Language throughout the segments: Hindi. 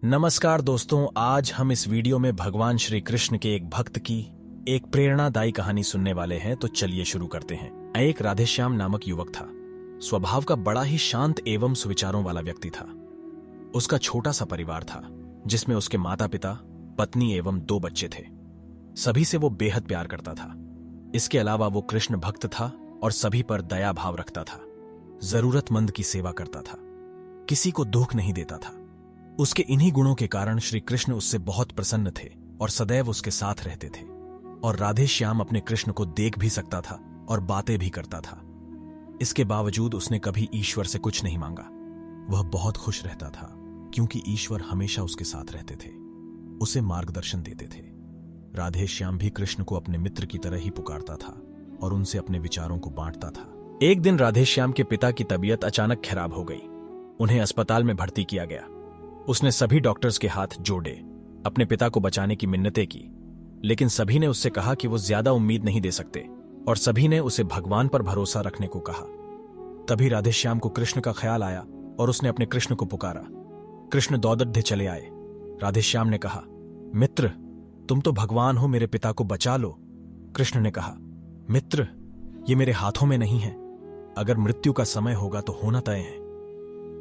नमस्कार दोस्तों, आज हम इस वीडियो में भगवान श्री कृष्ण के एक भक्त की एक प्रेरणादायी कहानी सुनने वाले हैं। तो चलिए शुरू करते हैं। एक राधेश्याम नामक युवक था। स्वभाव का बड़ा ही शांत एवं सुविचारों वाला व्यक्ति था। उसका छोटा सा परिवार था जिसमें उसके माता पिता, पत्नी एवं 2 बच्चे थे। सभी से वो बेहद प्यार करता था। इसके अलावा वो कृष्ण भक्त था और सभी पर दया भाव रखता था। जरूरतमंद की सेवा करता था, किसी को दुख नहीं देता था। उसके इन्हीं गुणों के कारण श्री कृष्ण उससे बहुत प्रसन्न थे और सदैव उसके साथ रहते थे। और राधेश्याम अपने कृष्ण को देख भी सकता था और बातें भी करता था। इसके बावजूद उसने कभी ईश्वर से कुछ नहीं मांगा। वह बहुत खुश रहता था क्योंकि ईश्वर हमेशा उसके साथ रहते थे, उसे मार्गदर्शन देते थे। राधेश्याम भी कृष्ण को अपने मित्र की तरह ही पुकारता था और उनसे अपने विचारों को बांटता था। एक दिन राधेश्याम के पिता की तबीयत अचानक खराब हो गई। उन्हें अस्पताल में भर्ती किया गया। उसने सभी डॉक्टर्स के हाथ जोड़े, अपने पिता को बचाने की मिन्नतें की, लेकिन सभी ने उससे कहा कि वो ज्यादा उम्मीद नहीं दे सकते और सभी ने उसे भगवान पर भरोसा रखने को कहा। तभी राधेश्याम को कृष्ण का ख्याल आया और उसने अपने कृष्ण को पुकारा। कृष्ण दौड़ते चले आए। राधेश्याम ने कहा, मित्र, तुम तो भगवान हो, मेरे पिता को बचा लो। कृष्ण ने कहा, मित्र, ये मेरे हाथों में नहीं है। अगर मृत्यु का समय होगा तो होना तय है।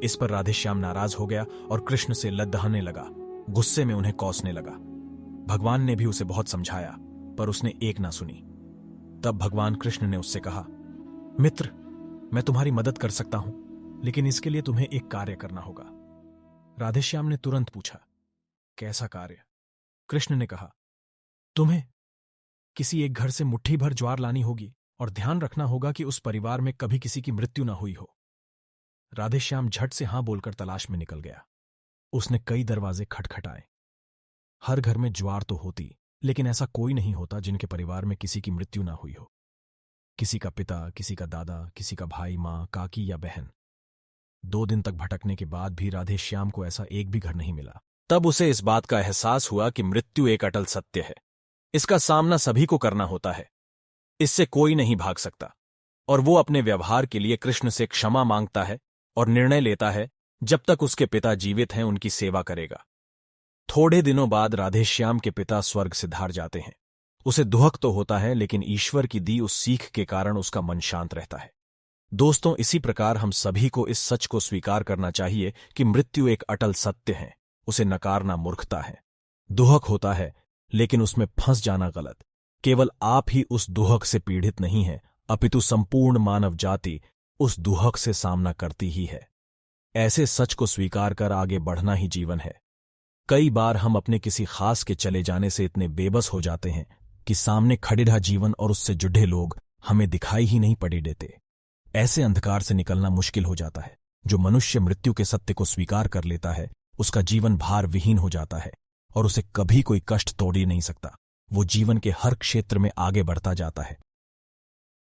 इस पर राधेश्याम नाराज हो गया और कृष्ण से लद्दहने लगा। गुस्से में उन्हें कोसने लगा। भगवान ने भी उसे बहुत समझाया पर उसने एक ना सुनी। तब भगवान कृष्ण ने उससे कहा, मित्र, मैं तुम्हारी मदद कर सकता हूं, लेकिन इसके लिए तुम्हें एक कार्य करना होगा। राधेश्याम ने तुरंत पूछा, कैसा कार्य? कृष्ण ने कहा, तुम्हें किसी एक घर से मुट्ठी भर ज्वार लानी होगी और ध्यान रखना होगा कि उस परिवार में कभी किसी की मृत्यु ना हुई हो। राधेश्याम झट से हां बोलकर तलाश में निकल गया। उसने कई दरवाजे खटखटाए। हर घर में ज्वार तो होती, लेकिन ऐसा कोई नहीं होता जिनके परिवार में किसी की मृत्यु ना हुई हो। किसी का पिता, किसी का दादा, किसी का भाई, मां, काकी या बहन। 2 दिन तक भटकने के बाद भी राधेश्याम को ऐसा एक भी घर नहीं मिला। तब उसे इस बात का एहसास हुआ कि मृत्यु एक अटल सत्य है। इसका सामना सभी को करना होता है, इससे कोई नहीं भाग सकता। और वो अपने व्यवहार के लिए कृष्ण से क्षमा मांगता है और निर्णय लेता है जब तक उसके पिता जीवित हैं उनकी सेवा करेगा। थोड़े दिनों बाद राधेश्याम के पिता स्वर्ग सिधार जाते हैं। उसे दुहक तो होता है, लेकिन ईश्वर की दी उस सीख के कारण उसका मन शांत रहता है। दोस्तों, इसी प्रकार हम सभी को इस सच को स्वीकार करना चाहिए कि मृत्यु एक अटल सत्य है। उसे नकारना मूर्खता है। दुहक होता है, लेकिन उसमें फंस जाना गलत। केवल आप ही उस दुहक से पीड़ित नहीं है, अपितु संपूर्ण मानव जाति उस दुहक से सामना करती ही है। ऐसे सच को स्वीकार कर आगे बढ़ना ही जीवन है। कई बार हम अपने किसी खास के चले जाने से इतने बेबस हो जाते हैं कि सामने खड़े रहा जीवन और उससे जुड़े लोग हमें दिखाई ही नहीं पड़े देते। ऐसे अंधकार से निकलना मुश्किल हो जाता है। जो मनुष्य मृत्यु के सत्य को स्वीकार कर लेता है, उसका जीवन भार विहीन हो जाता है और उसे कभी कोई कष्ट तोड़ ही नहीं सकता। वो जीवन के हर क्षेत्र में आगे बढ़ता जाता है।